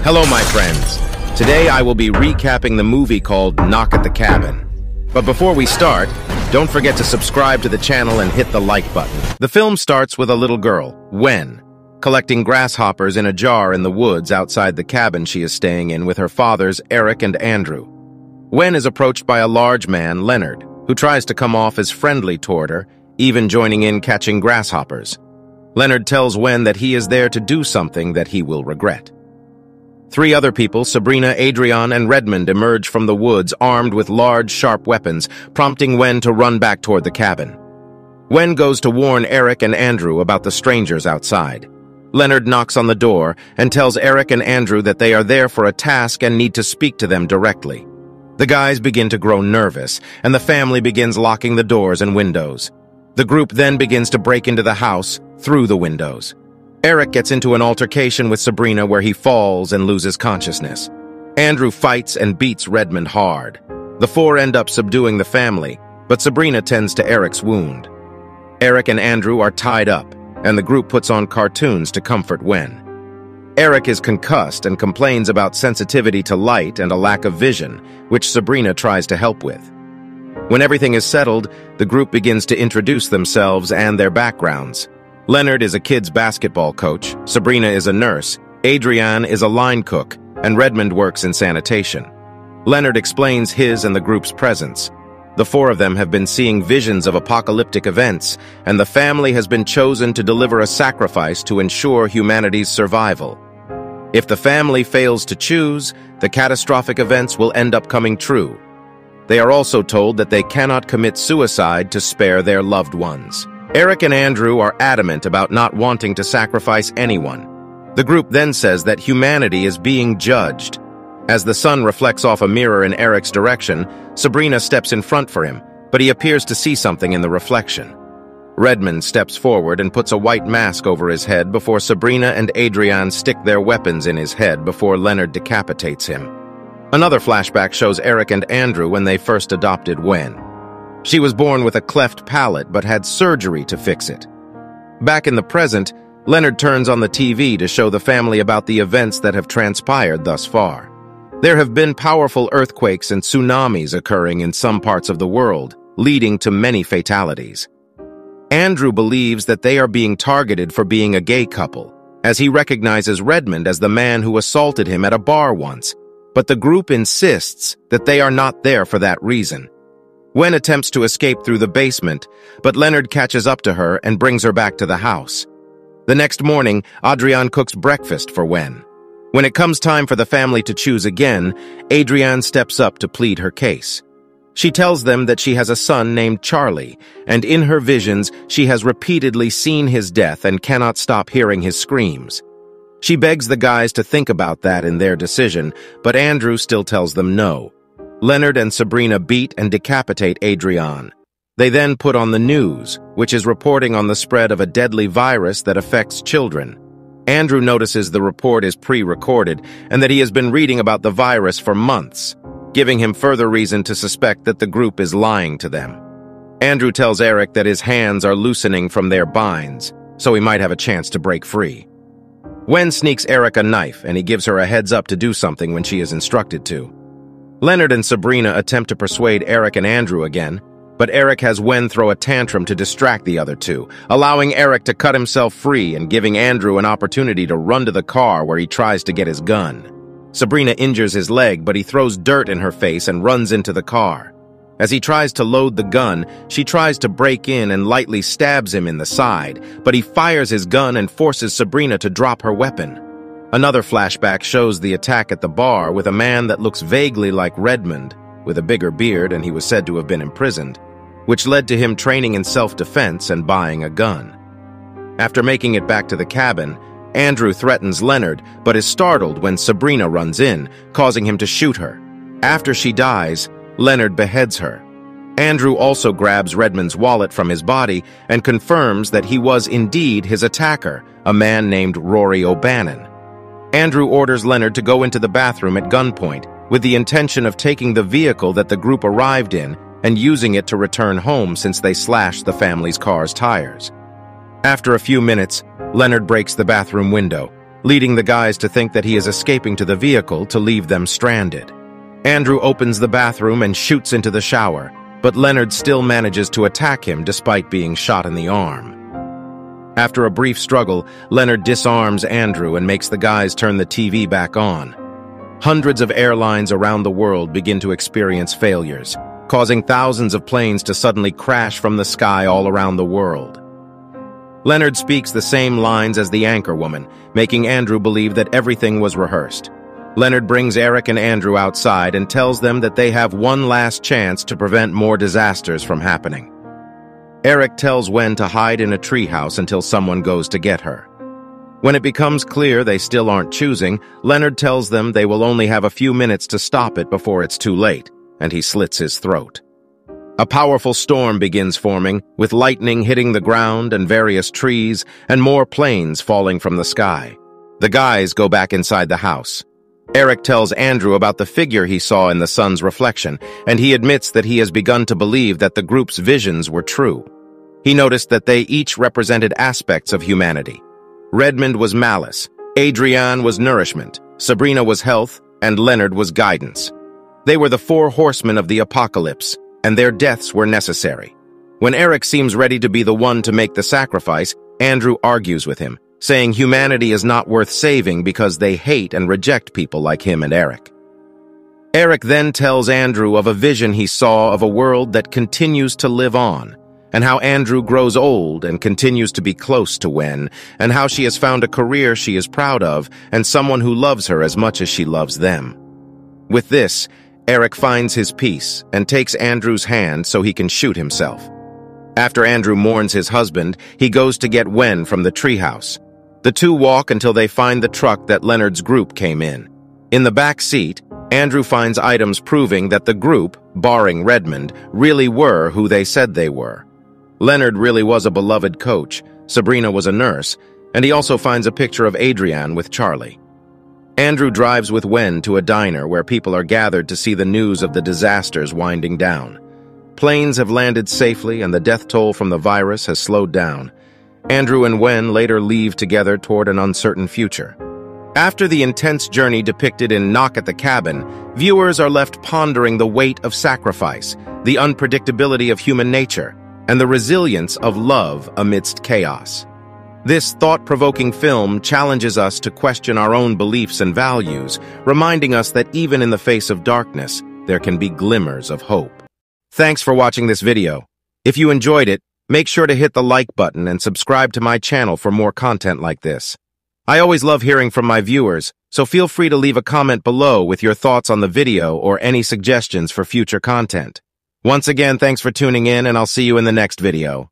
Hello, my friends. Today I will be recapping the movie called Knock at the Cabin. But before we start, don't forget to subscribe to the channel and hit the like button. The film starts with a little girl, Wen, collecting grasshoppers in a jar in the woods outside the cabin she is staying in with her fathers, Eric and Andrew. Wen is approached by a large man, Leonard, who tries to come off as friendly toward her, even joining in catching grasshoppers. Leonard tells Wen that he is there to do something that he will regret. Three other people, Sabrina, Adrian, and Redmond, emerge from the woods armed with large, sharp weapons, prompting Wen to run back toward the cabin. Wen goes to warn Eric and Andrew about the strangers outside. Leonard knocks on the door and tells Eric and Andrew that they are there for a task and need to speak to them directly. The guys begin to grow nervous, and the family begins locking the doors and windows. The group then begins to break into the house through the windows. Eric gets into an altercation with Sabrina where he falls and loses consciousness. Andrew fights and beats Redmond hard. The four end up subduing the family, but Sabrina tends to Eric's wound. Eric and Andrew are tied up, and the group puts on cartoons to comfort Wen. Eric is concussed and complains about sensitivity to light and a lack of vision, which Sabrina tries to help with. When everything is settled, the group begins to introduce themselves and their backgrounds. Leonard is a kid's basketball coach, Sabrina is a nurse, Adrian is a line cook, and Redmond works in sanitation. Leonard explains his and the group's presence. The four of them have been seeing visions of apocalyptic events, and the family has been chosen to deliver a sacrifice to ensure humanity's survival. If the family fails to choose, the catastrophic events will end up coming true. They are also told that they cannot commit suicide to spare their loved ones. Eric and Andrew are adamant about not wanting to sacrifice anyone. The group then says that humanity is being judged. As the sun reflects off a mirror in Eric's direction, Sabrina steps in front for him, but he appears to see something in the reflection. Redmond steps forward and puts a white mask over his head before Sabrina and Adrian stick their weapons in his head before Leonard decapitates him. Another flashback shows Eric and Andrew when they first adopted Wen. She was born with a cleft palate but had surgery to fix it. Back in the present, Leonard turns on the TV to show the family about the events that have transpired thus far. There have been powerful earthquakes and tsunamis occurring in some parts of the world, leading to many fatalities. Andrew believes that they are being targeted for being a gay couple, as he recognizes Redmond as the man who assaulted him at a bar once, but the group insists that they are not there for that reason. Wen attempts to escape through the basement, but Leonard catches up to her and brings her back to the house. The next morning, Adrian cooks breakfast for Wen. When it comes time for the family to choose again, Adrian steps up to plead her case. She tells them that she has a son named Charlie, and in her visions, she has repeatedly seen his death and cannot stop hearing his screams. She begs the guys to think about that in their decision, but Andrew still tells them no. Leonard and Sabrina beat and decapitate Adrian. They then put on the news, which is reporting on the spread of a deadly virus that affects children. Andrew notices the report is pre-recorded and that he has been reading about the virus for months, giving him further reason to suspect that the group is lying to them. Andrew tells Eric that his hands are loosening from their binds, so he might have a chance to break free. Wen sneaks Eric a knife, and he gives her a heads up to do something when she is instructed to. Leonard and Sabrina attempt to persuade Eric and Andrew again, but Eric has Wen throw a tantrum to distract the other two, allowing Eric to cut himself free and giving Andrew an opportunity to run to the car where he tries to get his gun. Sabrina injures his leg, but he throws dirt in her face and runs into the car. As he tries to load the gun, she tries to break in and lightly stabs him in the side, but he fires his gun and forces Sabrina to drop her weapon. Another flashback shows the attack at the bar with a man that looks vaguely like Redmond, with a bigger beard, and he was said to have been imprisoned, which led to him training in self-defense and buying a gun. After making it back to the cabin, Andrew threatens Leonard, but is startled when Sabrina runs in, causing him to shoot her. After she dies, Leonard beheads her. Andrew also grabs Redmond's wallet from his body and confirms that he was indeed his attacker, a man named Rory O'Bannon. Andrew orders Leonard to go into the bathroom at gunpoint, with the intention of taking the vehicle that the group arrived in and using it to return home since they slashed the family's car's tires. After a few minutes, Leonard breaks the bathroom window, leading the guys to think that he is escaping to the vehicle to leave them stranded. Andrew opens the bathroom and shoots into the shower, but Leonard still manages to attack him despite being shot in the arm. After a brief struggle, Leonard disarms Andrew and makes the guys turn the TV back on. Hundreds of airlines around the world begin to experience failures, causing thousands of planes to suddenly crash from the sky all around the world. Leonard speaks the same lines as the anchor woman, making Andrew believe that everything was rehearsed. Leonard brings Eric and Andrew outside and tells them that they have one last chance to prevent more disasters from happening. Eric tells Wen to hide in a treehouse until someone goes to get her. When it becomes clear they still aren't choosing, Leonard tells them they will only have a few minutes to stop it before it's too late, and he slits his throat. A powerful storm begins forming, with lightning hitting the ground and various trees, and more planes falling from the sky. The guys go back inside the house. Eric tells Andrew about the figure he saw in the sun's reflection, and he admits that he has begun to believe that the group's visions were true. He noticed that they each represented aspects of humanity. Redmond was malice, Adrienne was nourishment, Sabrina was health, and Leonard was guidance. They were the four horsemen of the apocalypse, and their deaths were necessary. When Eric seems ready to be the one to make the sacrifice, Andrew argues with him, saying humanity is not worth saving because they hate and reject people like him and Eric. Eric then tells Andrew of a vision he saw of a world that continues to live on, and how Andrew grows old and continues to be close to Wen, and how she has found a career she is proud of and someone who loves her as much as she loves them. With this, Eric finds his peace and takes Andrew's hand so he can shoot himself. After Andrew mourns his husband, he goes to get Wen from the treehouse. The two walk until they find the truck that Leonard's group came in. In the back seat, Andrew finds items proving that the group, barring Redmond, really were who they said they were. Leonard really was a beloved coach, Sabrina was a nurse, and he also finds a picture of Adrienne with Charlie. Andrew drives with Wen to a diner where people are gathered to see the news of the disasters winding down. Planes have landed safely and the death toll from the virus has slowed down. Andrew and Wen later leave together toward an uncertain future. After the intense journey depicted in Knock at the Cabin, viewers are left pondering the weight of sacrifice, the unpredictability of human nature, and the resilience of love amidst chaos. This thought-provoking film challenges us to question our own beliefs and values, reminding us that even in the face of darkness, there can be glimmers of hope. Thanks for watching this video. If you enjoyed it, make sure to hit the like button and subscribe to my channel for more content like this. I always love hearing from my viewers, so feel free to leave a comment below with your thoughts on the video or any suggestions for future content. Once again, thanks for tuning in, and I'll see you in the next video.